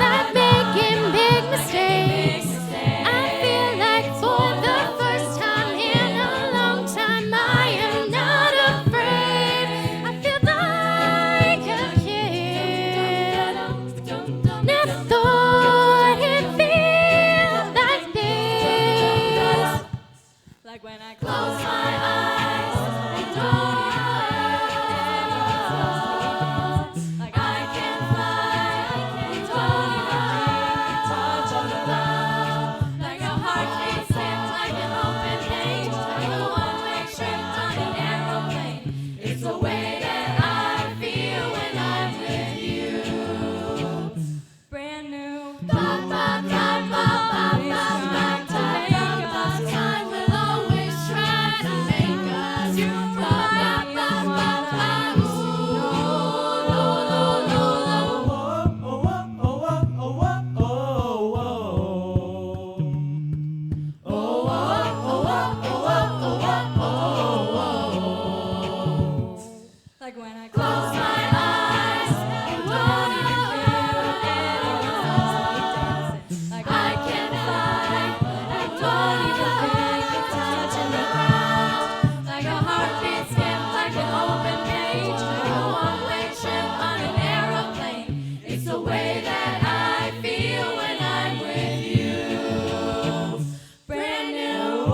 that making big mistakes. I feel like for the first time in a long time I am not afraid. I feel like a kid. Never thought it'd feel like this. Like when I close my eyes and don't like I can fly and don't touch on the ground. Like a heartbeat skipped like an open page, like a one-way trip on an aeroplane. It's the way that I feel when I'm with you. Brand new. Time will always try to make us. Like when I close my eyes and don't even care dancing. Like I can fly and don't even think of touching the ground. Like a heartbeat skipped like an open page, like a one-way trip on an aeroplane. It's the way that I feel when I'm with you. Brand new.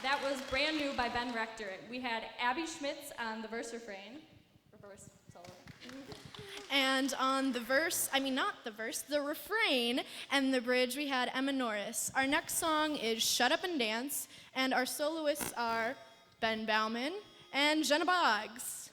That was Brand New by Ben Rector. We had Abby Schmitz on the verse refrain. Reverse solo. And on the verse, the refrain and the bridge, we had Emma Norris. Our next song is Shut Up and Dance, and our soloists are Ben Bauman and Jenna Boggs.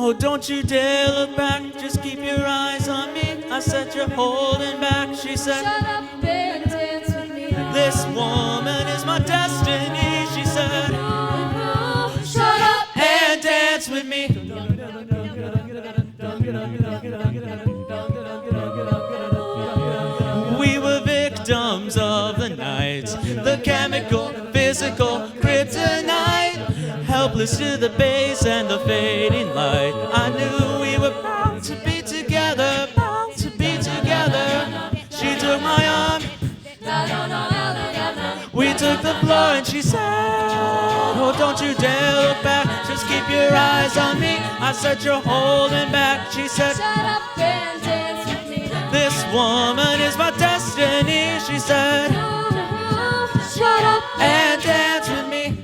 Oh, don't you dare look back, just keep your eyes on me. I said you're holding back, she said. Shut up and dance with me. This woman is my destiny, she said. Shut up And dance with me. We were victims of the night, the chemical, physical kryptonite. Helpless to the base and the fading light. I knew we were bound to be together, bound to be together. She took my arm, I don't know how to get them. we took the floor and she said, oh, don't you dare look back, just keep your eyes on me. I said, you're holding back, she said. Shut up and dance with me. This woman is my destiny, she said. Shut up And dance with me.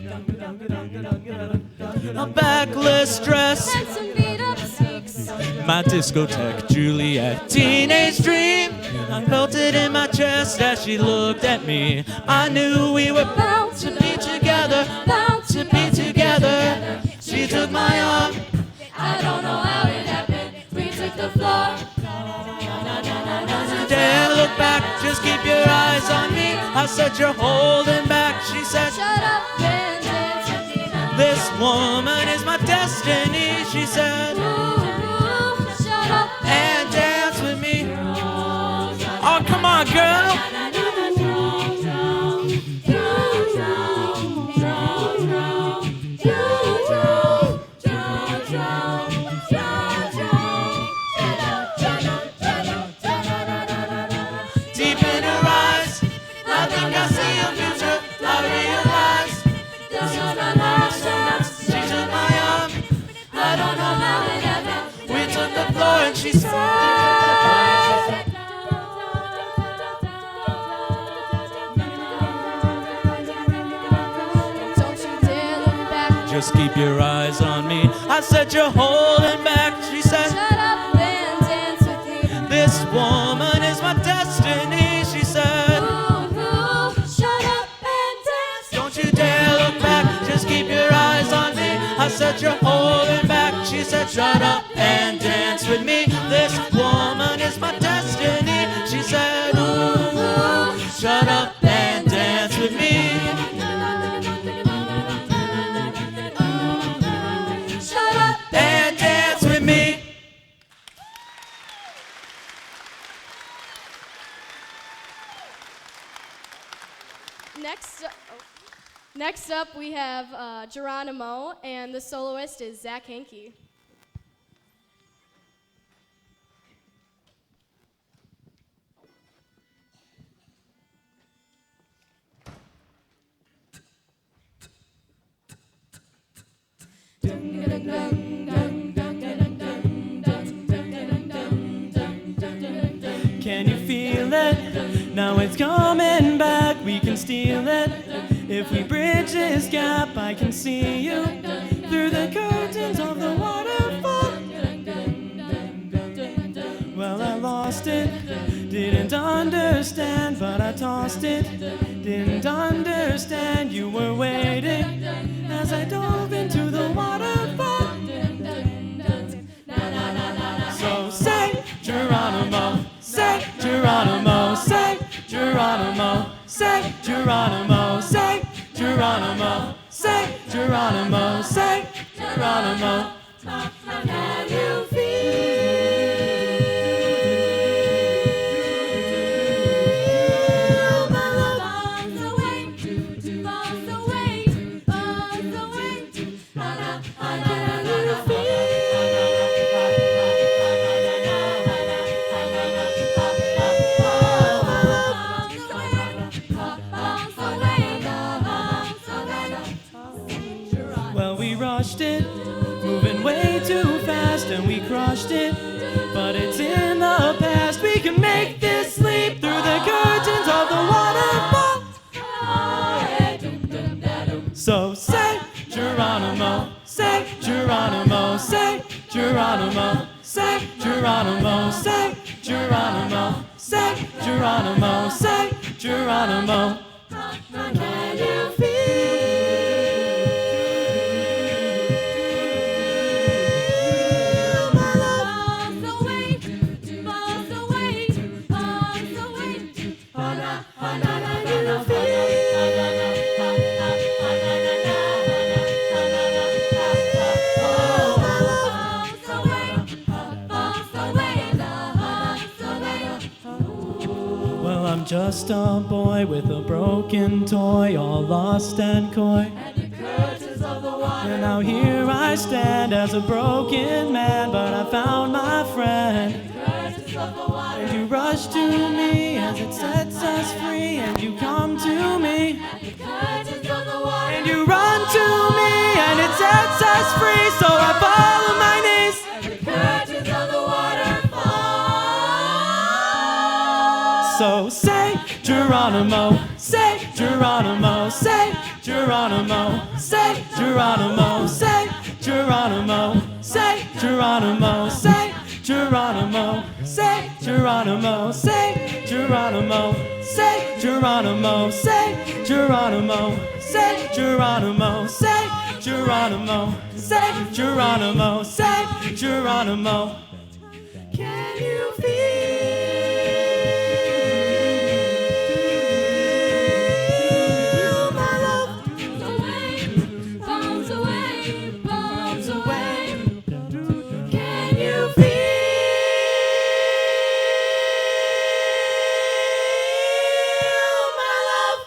A backless dress, and some beat up sneaks. my discotheque Juliet teenage dream. I felt it in my chest as she looked at me. I knew we were bound to be together, bound to be together. She took my arm, I don't know how it happened. We took the floor. don't you dare look back, just keep your eyes on me. I said you're holding back, she said. Shut up and dance with me. This woman is my destiny, she said. Shut up And dance with me. Oh, come on, girl. Deep in her eyes, I think I see a future. I realize she took my arm. I don't know how it happened. We took the floor and she said, Don't you dare look back. just keep your eyes on me. I said you're holding back, she said. Shut up and dance with me. This woman is my destiny, she said. Shut up and dance. Don't you dare look back, just keep your eyes on me. I said you're holding back, said, shut up and dance with me. This woman is my destiny. She said, ooh, shut up and dance with me. Shut up And dance with me. Next up, we have Geronimo, and the soloist is Zach Hankey. Can you feel it? Now it's coming back, we can steal it. If we bridge this gap, I can see you through the curtains of the waterfall. Well, I lost it, didn't understand, but I tossed it. Didn't understand you were waiting as I dove into the waterfall. So say Geronimo, say Geronimo, say Geronimo, say Geronimo, say Geronimo, say Geronimo, say Geronimo. Can you feel my love? Bombs away, bombs away, bombs away. Can you feel? Well, we rushed it, moving way too fast, and we crushed it. But it's in the past. We can make this leap through the curtains of the waterfall. So say Geronimo, say Geronimo, say Geronimo, say Geronimo, say Geronimo, say Geronimo, say Geronimo. Can you feel my love? Bombs away, bombs away, bombs away. Can you Well, I'm just a boy with a broken toy, all lost and coy. And now here I stand as a broken man, but I found my friend. And you rush to me as it sets us free, and you come to me. And you run to me and it sets us free, so I fall on my knees. So say Geronimo, say Geronimo, say Geronimo, say Geronimo, say Geronimo, say Geronimo, say Geronimo, say Geronimo, say Geronimo, say Geronimo, say Geronimo, say Geronimo, say Geronimo, say Geronimo, say Geronimo. Can you feel my love? Bombs away, bombs away. Can you feel my love?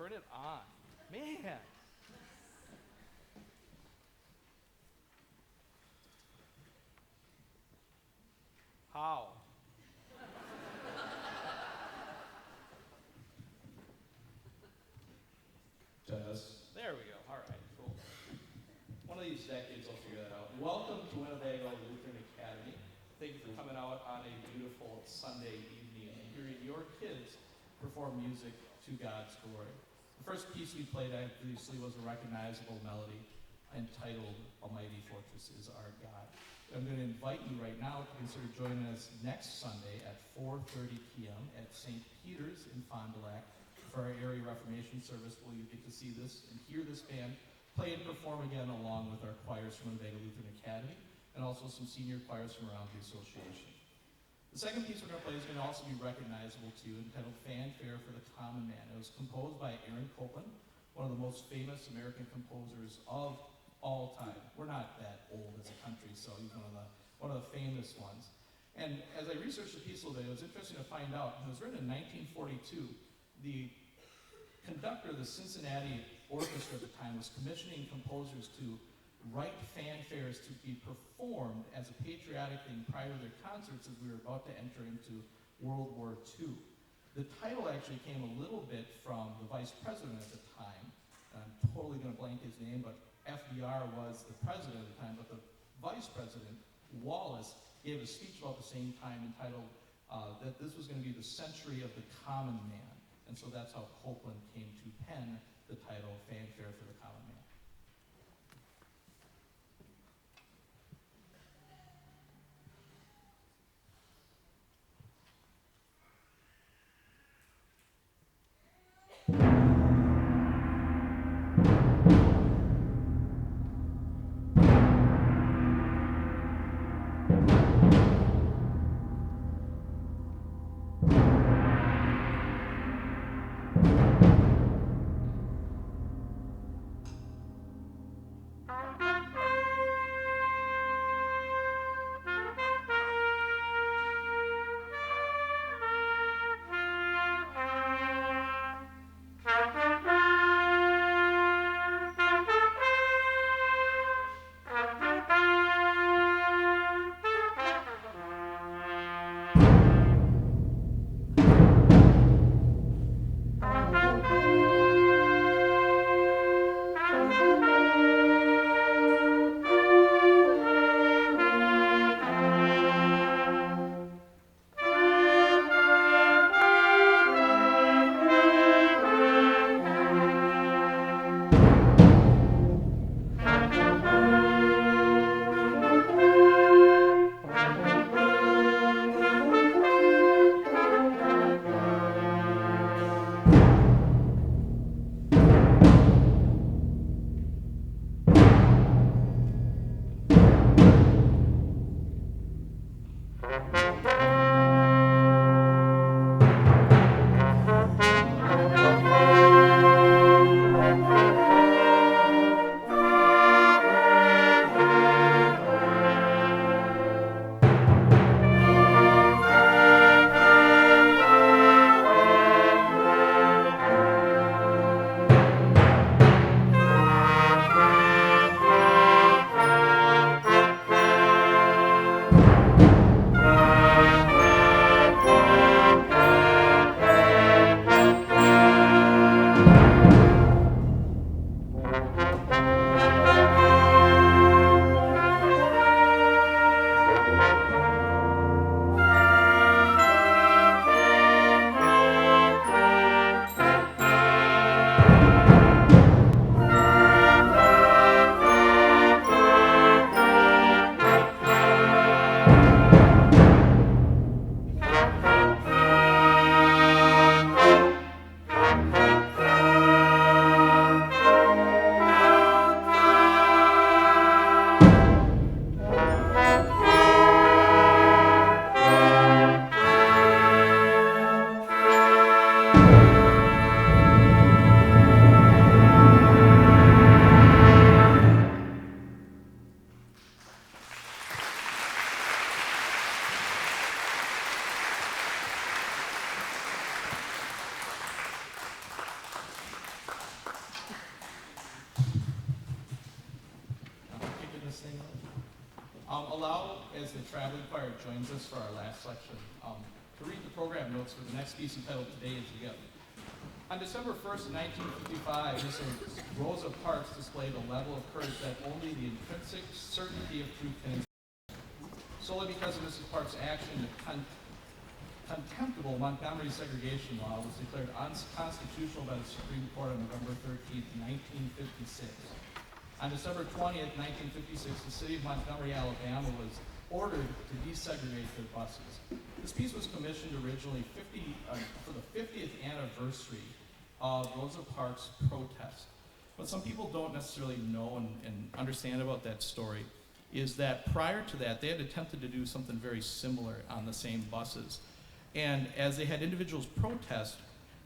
turn it on. Man. How? Test. There we go. All right, cool. One of these decades, I'll figure that out. Welcome to Winnebago Lutheran Academy. Thank you for coming out on a beautiful Sunday evening and hearing your kids perform music to God's glory. The first piece we played, obviously, was a recognizable melody entitled Almighty Fortress is Our God. I'm going to invite you right now to consider joining us next Sunday at 4:30 p.m. at St. Peter's in Fond du Lac for our area Reformation service, where you get to see this and hear this band play and perform again along with our choirs from Winnebago Lutheran Academy and also some senior choirs from around the association. The second piece we're going to play is going to also be recognizable to you, entitled Fanfare for the Common Man. It was composed by Aaron Copland, one of the most famous American composers of all time. We're not that old as a country, so he's one of the famous ones. And as I researched the piece a little bit, it was interesting to find out, it was written in 1942. The conductor of the Cincinnati Orchestra at the time was commissioning composers to write fanfares to be performed as a patriotic thing prior to their concerts as we were about to enter into World War II. The title actually came a little bit from the vice president at the time. I'm totally going to blank his name, but FDR was the president at the time, but the vice president, Wallace, gave a speech about the same time entitled that this was going to be the century of the common man. And so that's how Copeland came to pen the title Fanfare for the Common Man. Allow, as the traveling choir joins us for our last section, to read the program notes for the next piece entitled Today is the Gift. On December 1st, 1955, Mrs. Rosa Parks displayed a level of courage that only the intrinsic certainty of truth can inspire. Solely because of Mrs. Parks' action, the contemptible Montgomery segregation law was declared unconstitutional by the Supreme Court on November 13th, 1956. On December 20th, 1956, the city of Montgomery, Alabama was ordered to desegregate their buses. This piece was commissioned originally for the 50th anniversary of Rosa Parks' protest. What some people don't necessarily know and understand about that story is that prior to that, they had attempted to do something very similar on the same buses. And as they had individuals protest,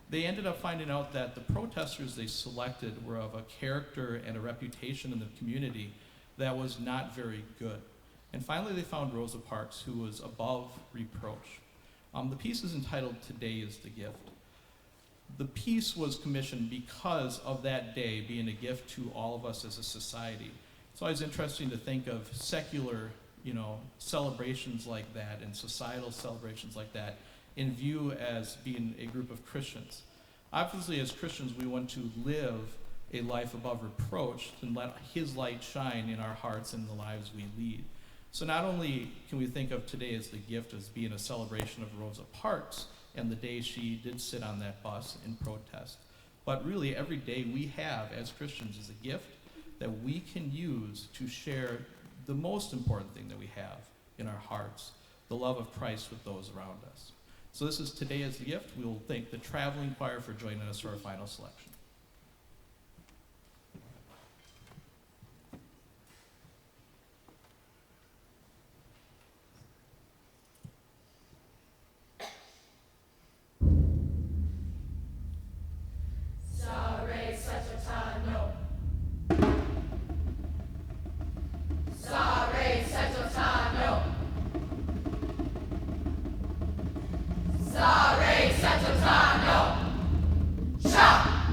they ended up finding out that the protesters they selected were of a character and a reputation in the community that was not very good. And finally they found Rosa Parks, who was above reproach. The piece is entitled Today is the Gift. The piece was commissioned because of that day being a gift to all of us as a society. It's always interesting to think of secular, celebrations like that and societal celebrations like that in view as being a group of Christians. Obviously, as Christians, we want to live a life above reproach and let His light shine in our hearts and the lives we lead. So not only can we think of today as the gift as being a celebration of Rosa Parks and the day she did sit on that bus in protest, but really every day we have as Christians is a gift that we can use to share the most important thing that we have in our hearts, the love of Christ with those around us. So this is Today is the Gift. We will thank the traveling choir for joining us for our final selection. Sha!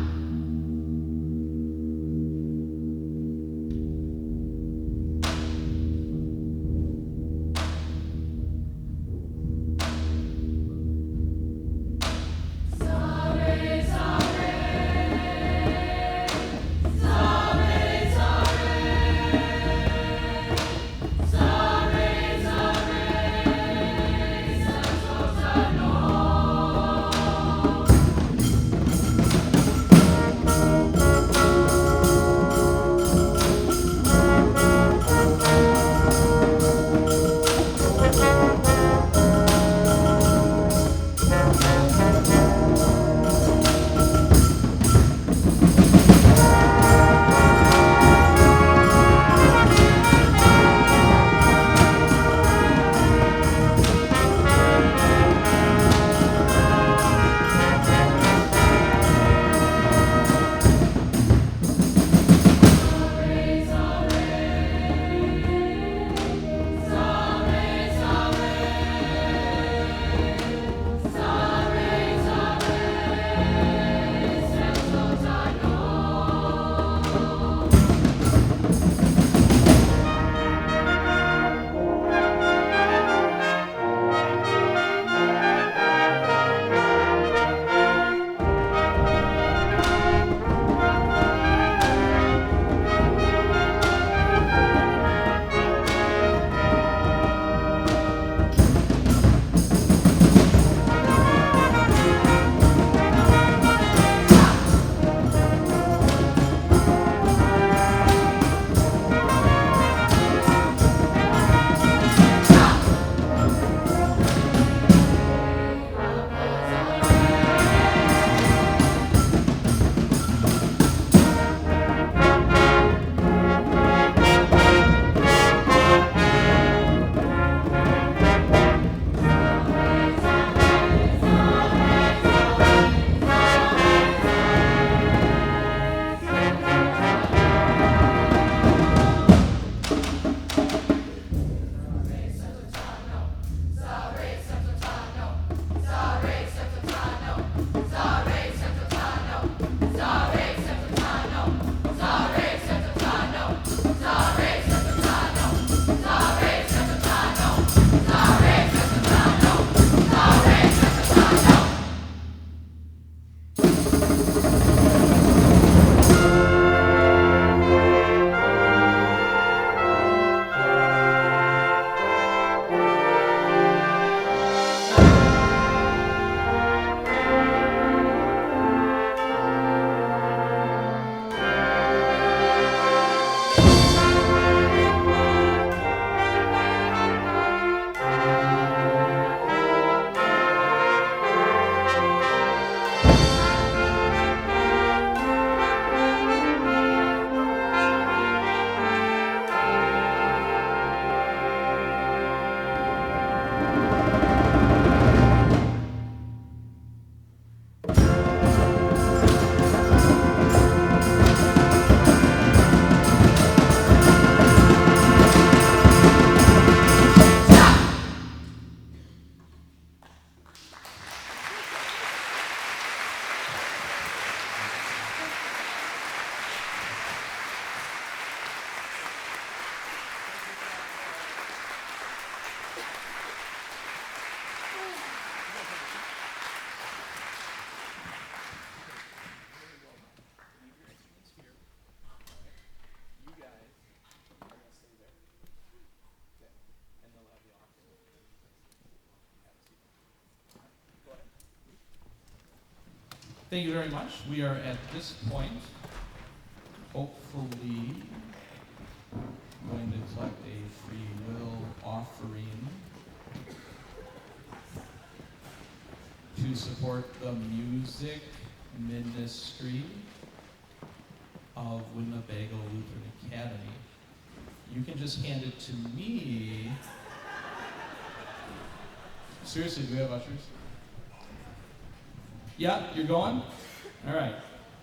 Thank you very much. We are at this point, hopefully, going to collect a free will offering to support the music ministry of Winnebago Lutheran Academy. You can just hand it to me. Seriously, do we have ushers? Yeah, you're going? All right.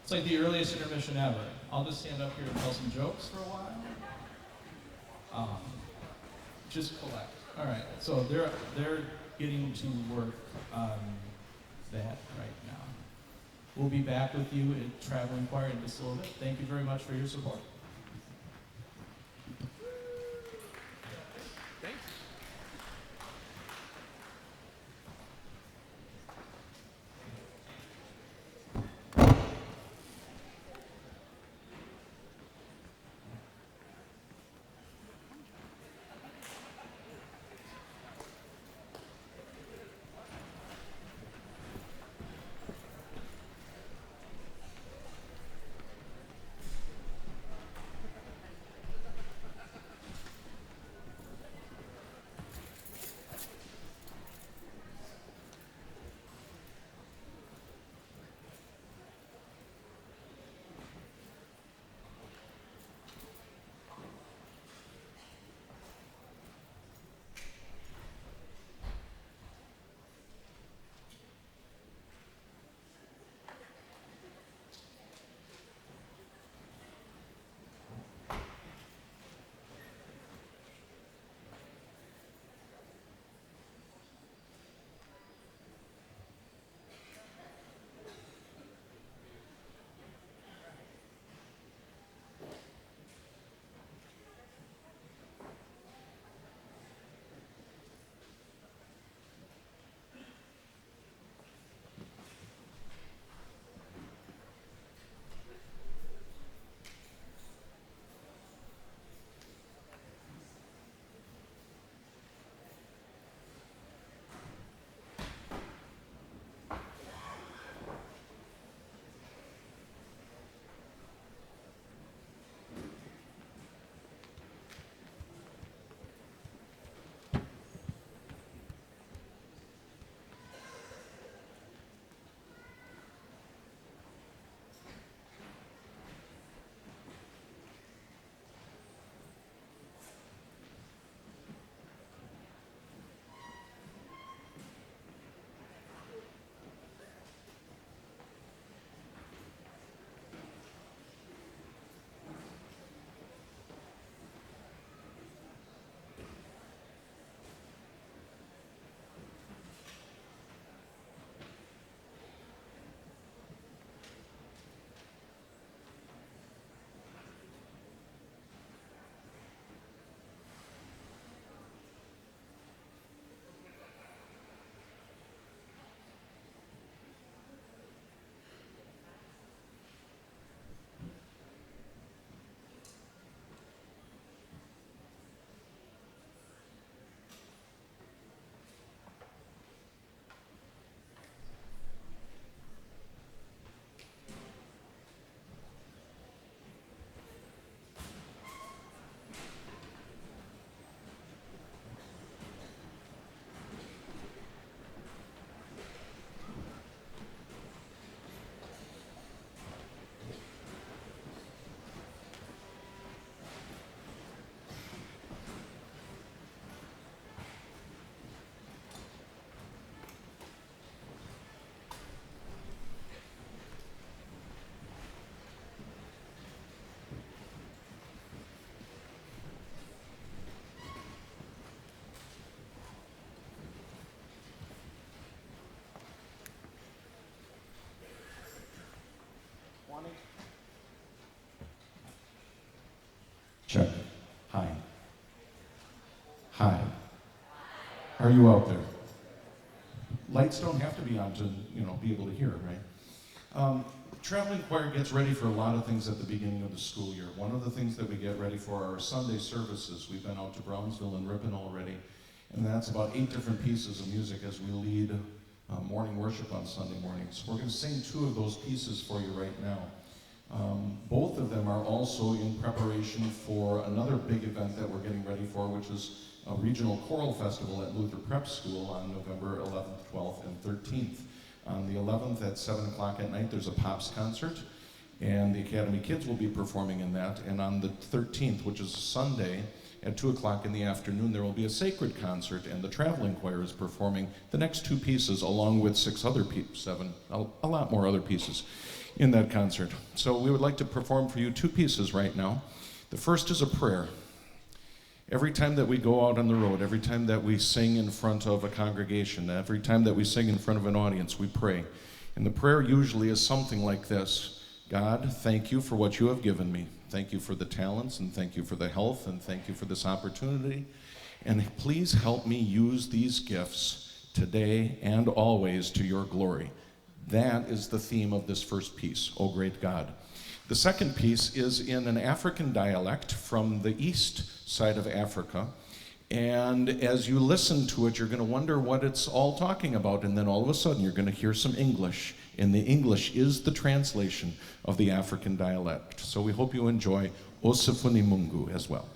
It's like the earliest intermission ever. I'll just stand up here and tell some jokes for a while. Just collect. All right. So they're getting to work on that right now. We'll be back with you at Traveling Choir in just a little bit. Thank you very much for your support. Check. Hi. Hi. Are you out there? Lights don't have to be on to, be able to hear, right? Traveling choir gets ready for a lot of things at the beginning of the school year. One of the things that we get ready for are our Sunday services. We've been out to Brownsville and Ripon already, and that's about 8 different pieces of music as we lead morning worship on Sunday mornings. We're going to sing two of those pieces for you right now. Both of them are also in preparation for another big event that we're getting ready for, which is a regional choral festival at Luther Prep School on November 11th, 12th, and 13th. On the 11th at 7 o'clock at night, there's a Pops concert, and the Academy Kids will be performing in that. And on the 13th, which is Sunday, at 2 o'clock in the afternoon, there will be a sacred concert, and the traveling choir is performing the next two pieces, along with a lot more other pieces in that concert. So we would like to perform for you two pieces right now. The first is a prayer. Every time that we go out on the road, every time that we sing in front of a congregation, every time that we sing in front of an audience, we pray. And the prayer usually is something like this: God, thank you for what you have given me. Thank you for the talents, and thank you for the health, and thank you for this opportunity. And please help me use these gifts today and always to your glory. That is the theme of this first piece, O Great God. The second piece is in an African dialect from the east side of Africa. And as you listen to it, you're going to wonder what it's all talking about. And then all of a sudden, you're going to hear some English. And the English is the translation of the African dialect. So we hope you enjoy Osifuni Mungu as well.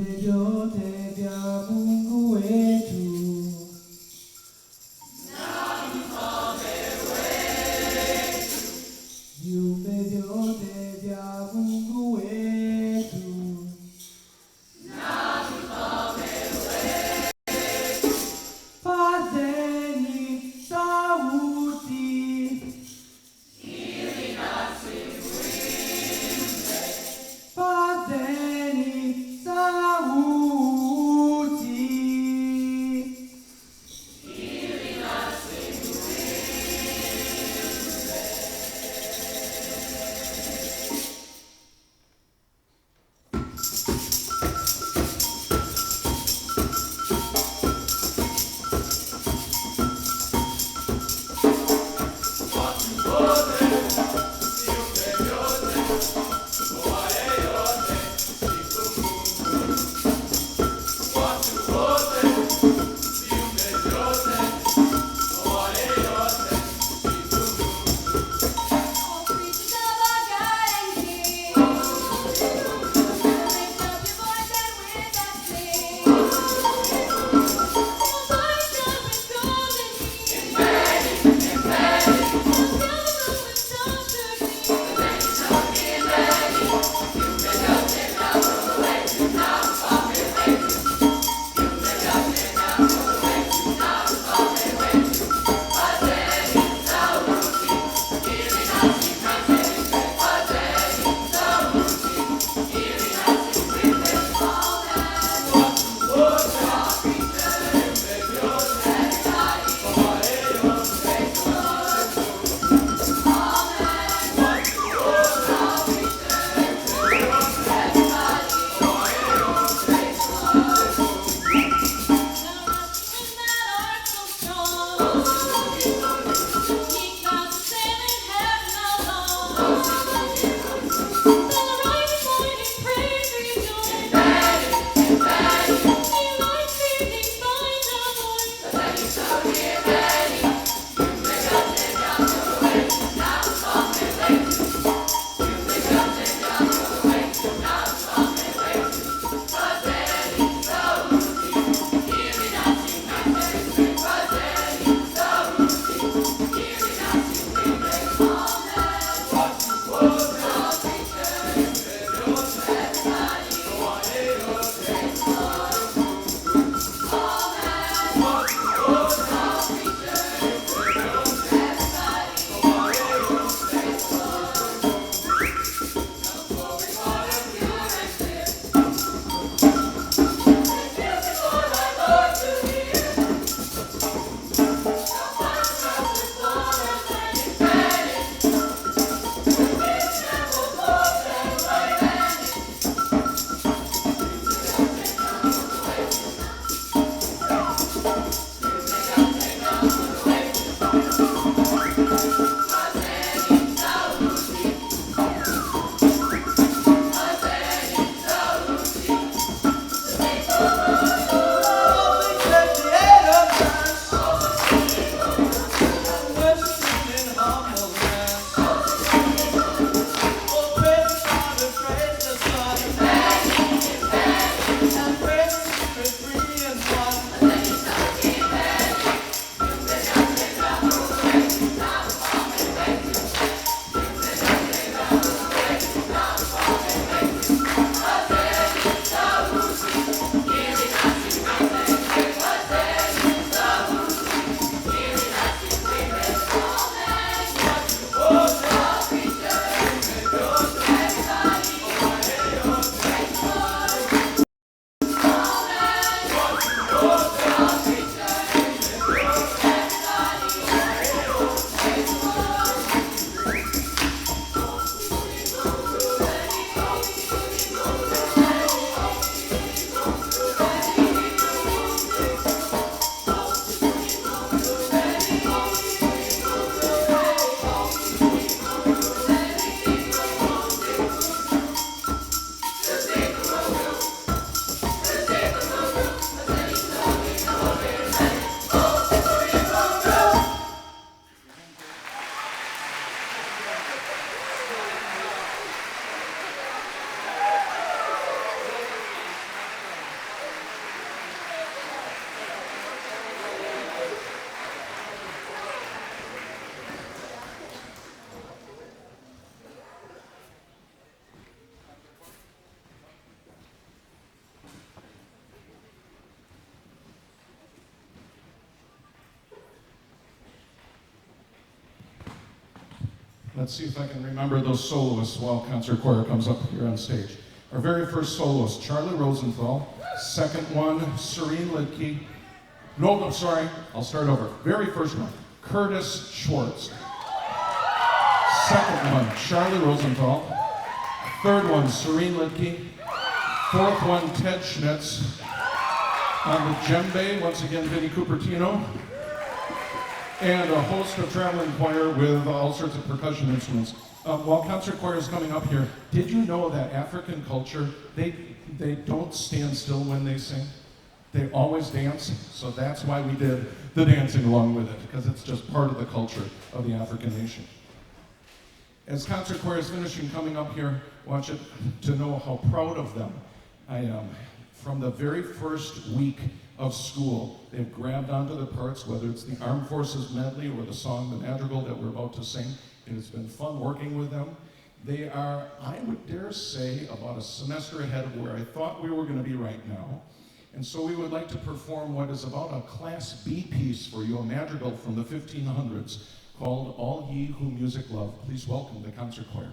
vyote vya Mungu wetu. Viumbe vyote vya Mungu wetu. Pazeni sauti. Pazeni sauti. Let's see if I can remember those soloists while concert choir comes up here on stage. Our very first soloist, Charlie Rosenthal. Second one, Serene Lidke. No, I'm sorry, I'll start over. Very first one, Curtis Schwartz. Second one, Charlie Rosenthal. Third one, Serene Lidke. Fourth one, Ted Schnitz. On the djembe, once again, Vinnie Cupertino. And a host of traveling choir with all sorts of percussion instruments. While concert choir is coming up here, did you know that African culture, they don't stand still when they sing? They always dance, so that's why we did the dancing along with it, because it's just part of the culture of the African nation. As concert choir is finishing coming up here, I want you to know how proud of them I am. From the very first week of school, they've grabbed onto the parts, whether it's the Armed Forces medley or the song, the madrigal that we're about to sing. It has been fun working with them. They are, I would dare say, about a semester ahead of where I thought we were going to be right now. And so we would like to perform what is about a Class B piece for you, a madrigal from the 1500s called All Ye Who Music Love. Please welcome the concert choir.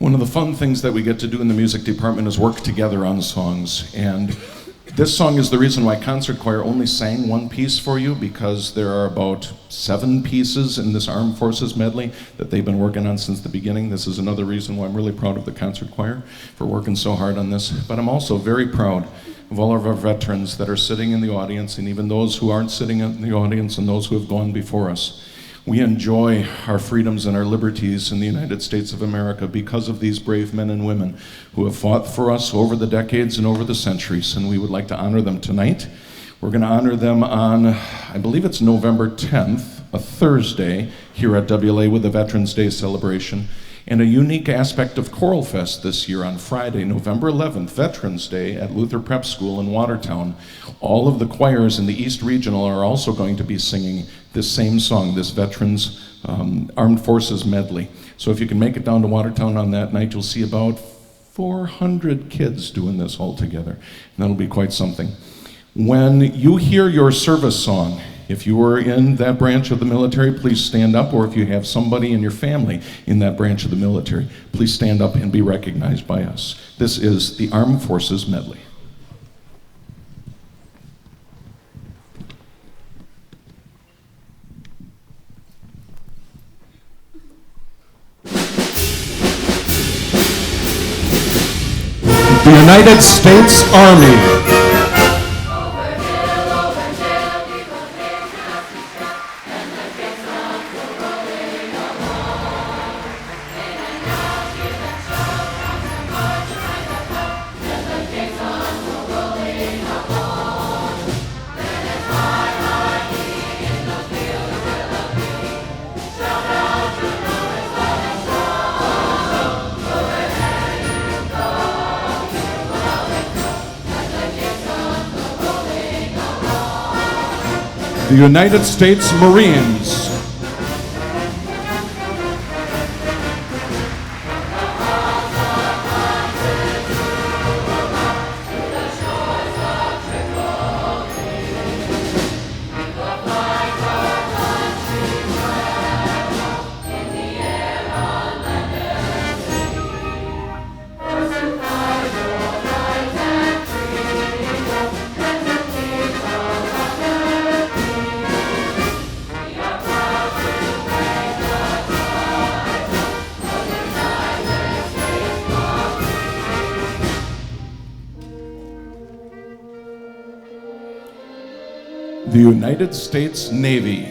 One of the fun things that we get to do in the music department is work together on songs. And this song is the reason why concert choir only sang one piece for you, because there are about 7 pieces in this Armed Forces medley that they've been working on since the beginning. This is another reason why I'm really proud of the concert choir for working so hard on this. But I'm also very proud of all of our veterans that are sitting in the audience, and even those who aren't sitting in the audience and those who have gone before us. We enjoy our freedoms and our liberties in the United States of America because of these brave men and women who have fought for us over the decades and over the centuries, and we would like to honor them tonight. We're going to honor them on, I believe it's November 10th, a Thursday, here at WLA with the Veterans Day celebration, and a unique aspect of Choral Fest this year on Friday, November 11th, Veterans Day at Luther Prep School in Watertown. All of the choirs in the East Regional are also going to be singing this same song, this Veterans Armed Forces medley. So if you can make it down to Watertown on that night, you'll see about 400 kids doing this all together. And that'll be quite something. When you hear your service song, if you are in that branch of the military, please stand up, or if you have somebody in your family in that branch of the military, please stand up and be recognized by us. This is the Armed Forces medley. The United States Army. The United States Marines. The United States Navy.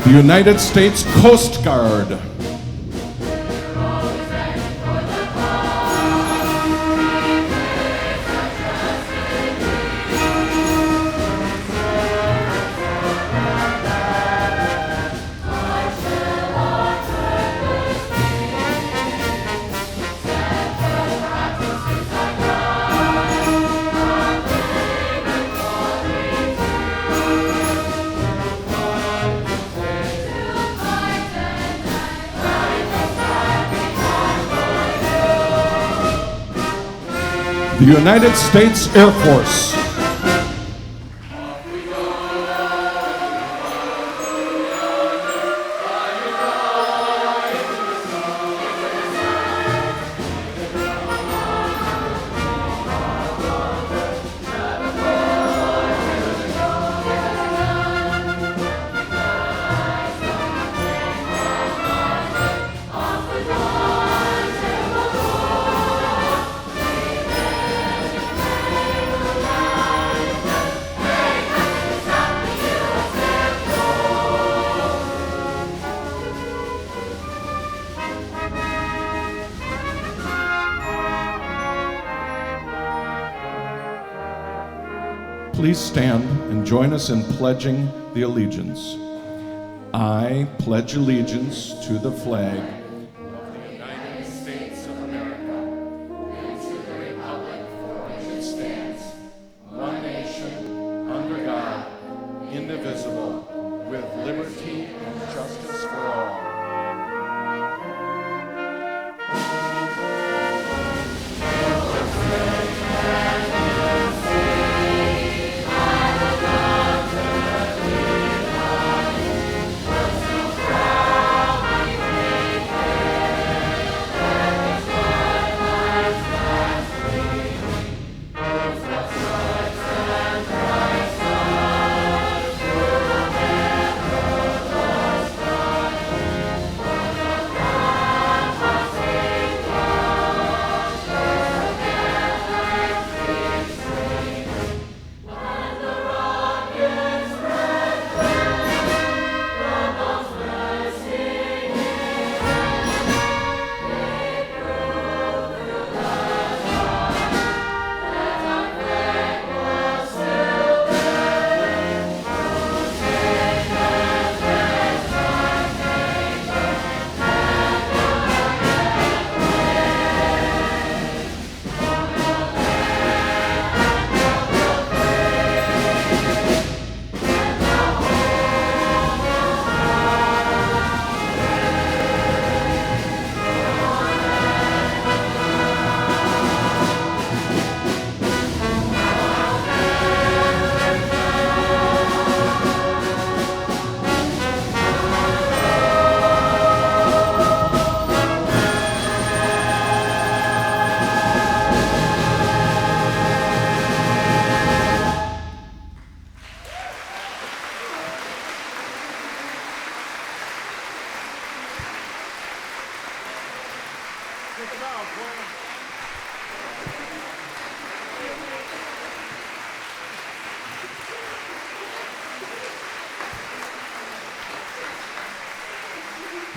The United States Coast Guard. The United States Air Force. Please stand and join us in pledging the allegiance. I pledge allegiance to the flag of the United States of America and to the republic for which it stands, one nation, under God, indivisible, with liberty and justice for all.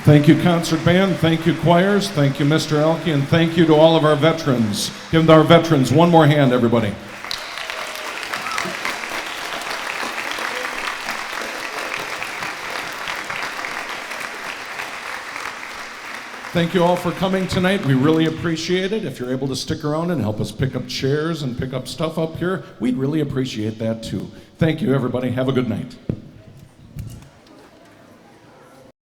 Thank you, concert band. Thank you, choirs. Thank you, Mr. Elke. And thank you to all of our veterans. Give our veterans one more hand, everybody. Thank you all for coming tonight. We really appreciate it. If you're able to stick around and help us pick up chairs and pick up stuff up here, we'd really appreciate that too. Thank you, everybody. Have a good night.